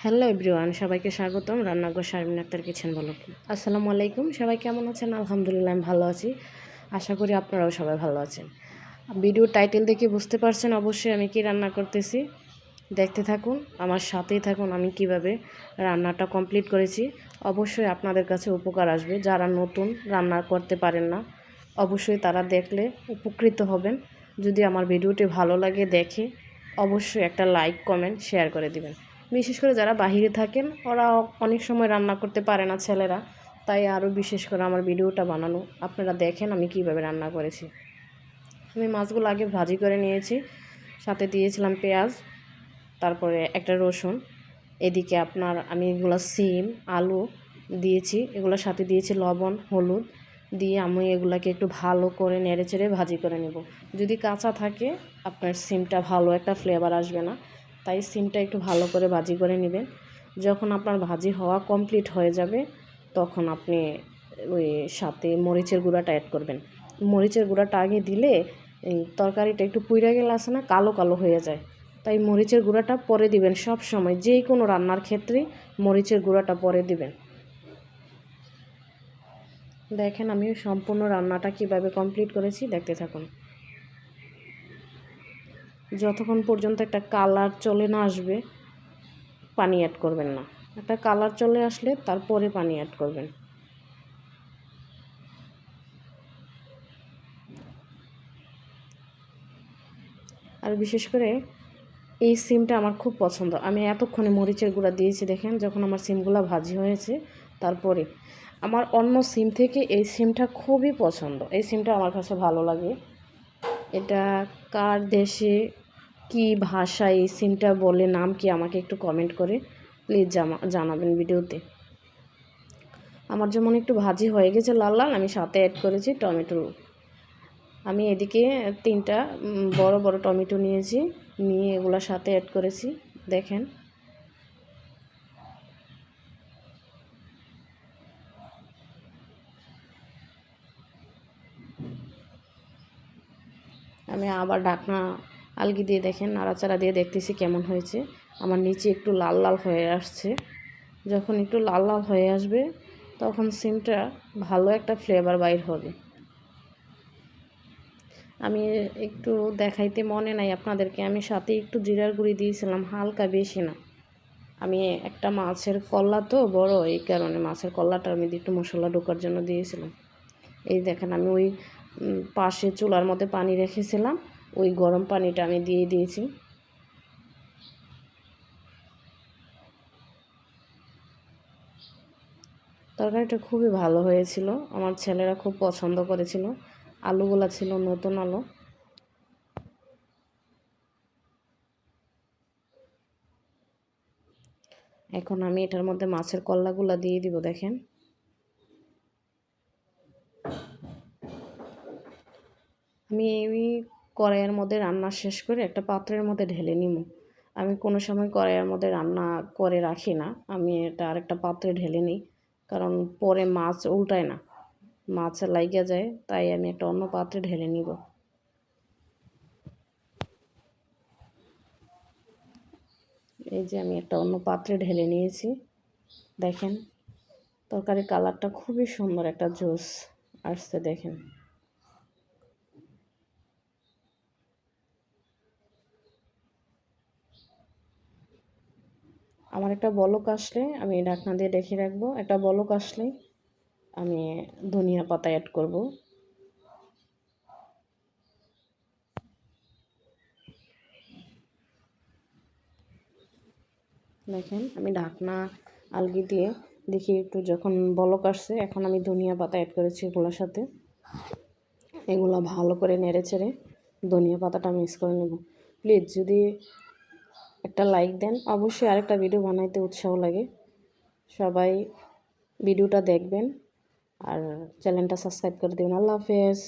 Hello everyone, সবাইকে স্বাগতম রান্নাঘর শারমিন আক্তার কিচেন ব্লগে। আসসালামু আলাইকুম। সবাই কেমন আছেন? আলহামদুলিল্লাহ আমি ভালো আছি। আশা করি আপনারাও সবাই ভালো আছেন। ভিডিও টাইটেল দেখে বুঝতে পারছেন অবশ্যই আমি কি রান্না করতেছি। দেখতে থাকুন, আমার সাথেই থাকুন আমি কিভাবে রান্নাটা কমপ্লিট করেছি। অবশ্যই আপনাদের কাছে উপকার আসবে। যারা নতুন রান্না করতে পারেন না, অবশ্যই তারা দেখলে উপকৃত হবেন। যদি আমার ভিডিওটি ভালো লাগে দেখে অবশ্যই একটা লাইক কমেন্ট শেয়ার করে দিবেন। বিশেষ করে যারা বাহিরে থাকেন ওরা অনেক সময় রান্না করতে পারে না ছেলেরা, তাই আরও বিশেষ করে আমার ভিডিওটা বানানো। আপনারা দেখেন আমি কিভাবে রান্না করেছি। আমি মাছগুলো আগে ভাজি করে নিয়েছি, সাথে দিয়েছিলাম পেঁয়াজ, তারপরে একটা রসুন। এদিকে আমি এগুলো সিম আলু দিয়েছি, এগুলোর সাথে দিয়েছি লবণ হলুদ দিয়ে আমি এগুলাকে একটু ভালো করে নেড়েচেড়ে ভাজি করে নেব। যদি কাঁচা থাকে আপনার সিমটা ভালো একটা ফ্লেভার আসবে না, তাই সিমটা একটু ভালো করে ভাজি করে নেবেন। যখন আপনার ভাজি হওয়া কমপ্লিট হয়ে যাবে তখন আপনি ওই সাথে মরিচের গুঁড়াটা অ্যাড করবেন। মরিচের গুঁড়াটা আগে দিলে এই তরকারিটা একটু পুড়ে গেলে আসে না, কালো কালো হয়ে যায়, তাই মরিচের গুঁড়াটা পরে দিবেন। সব সময় যে কোনো রান্নার ক্ষেত্রে মরিচের গুঁড়াটা পরে দিবেন। দেখেন আমি সম্পূর্ণ রান্নাটা কিভাবে কমপ্লিট করেছি, দেখতে থাকুন। যতক্ষণ পর্যন্ত একটা কালার চলে না আসবে পানি অ্যাড করবেন না। একটা কালার চলে আসলে তারপরে পানি অ্যাড করবেন। আর বিশেষ করে এই সিমটা আমার খুব পছন্দ। আমি এতক্ষণে মরিচের গুঁড়া দিয়েছি, দেখেন যখন আমার সিমগুলো ভাজি হয়েছে তারপরে। আমার অন্য সিম থেকে এই সিমটা খুবই পছন্দ। এই সিমটা আমার কাছে ভালো লাগে। এটা কার দেশে কি ভাষায় এই সিমটা বলে, নাম কি আমাকে একটু কমেন্ট করে প্লিজ জানাবেন ভিডিওতে। আমার যেমন একটু ভাজি হয়ে গেছে লাল লাল, আমি সাথে অ্যাড করেছি টমেটো। আমি এদিকে 3টা বড় বড় টমেটো নিয়েছি, নিয়ে এগুলোর সাথে অ্যাড করেছি। দেখেন আমি আবার ঢাকনা আলগি দিয়ে দেখেন নাড়াচাড়া দিয়ে দেখতেছি কেমন হয়েছে। আমার নিচে একটু লাল লাল হয়ে আসছে। যখন একটু লাল লাল হয়ে আসবে তখন সিমটা ভালো একটা ফ্লেভার বাইর হবে। আমি একটু দেখাইতে মনে নাই আপনাদেরকে, আমি সাথে একটু জিরার গুঁড়ি দিয়েছিলাম, হালকা, বেশি না। আমি একটা মাছের কল্লা তো বড়, এই কারণে মাছের কল্লাটার মধ্যে একটু মশলা ঢোকার জন্য দিয়েছিলাম। এই দেখেন আমি ওই পাশে চুলার মধ্যে পানি রেখেছিলাম, ওই গরম পানিটা আমি দিয়ে দিয়েছি। তরকারিটা খুবই ভালো হয়েছিল, আমার ছেলেরা খুব পছন্দ করেছিল। আলুগুলা ছিল নতুন আলু। এখন আমি এটার মধ্যে মাছের কল্লাগুলা দিয়ে দিব। দেখেন আমি এই কড়াইয়ের মধ্যে রান্না শেষ করে একটা পাত্রের মধ্যে ঢেলে নিব। আমি কোনো সময় কড়াইয়ের মধ্যে রান্না করে রাখি না, আমি এটা আরেকটা পাত্রে ঢেলে নিই, কারণ পরে মাছ উল্টায় না, মাছ লাইগা যায়, তাই আমি একটা অন্য পাত্রে ঢেলে নিব। এই যে আমি একটা অন্য পাত্রে ঢেলে নিয়েছি। দেখেন তরকারির কালারটা খুবই সুন্দর, একটা জুস আসছে দেখেন। আমার একটা বলক আসলে আমি ঢাকনা দিয়ে ঢেকে রাখবো। একটা বলক আসলে আমি ধনিয়া পাতা অ্যাড করব। দেখেন আমি ঢাকনা আলগি দিয়ে দেখি একটু যখন বলক আসছে, এখন আমি ধনিয়া পাতা অ্যাড করেছি এগুলোর সাথে। এগুলো ভালো করে নেড়ে চেড়ে ধনিয়া পাতাটা মিক্স করে নেব। প্লিজ যদি একটা লাইক দেন অবশ্যই আরেকটা ভিডিও বানাইতে উৎসাহ লাগে। সবাই ভিডিওটা দেখবেন আর চ্যানেলটা সাবস্ক্রাইব করে দেবেন। আল্লাহ হাফেজ।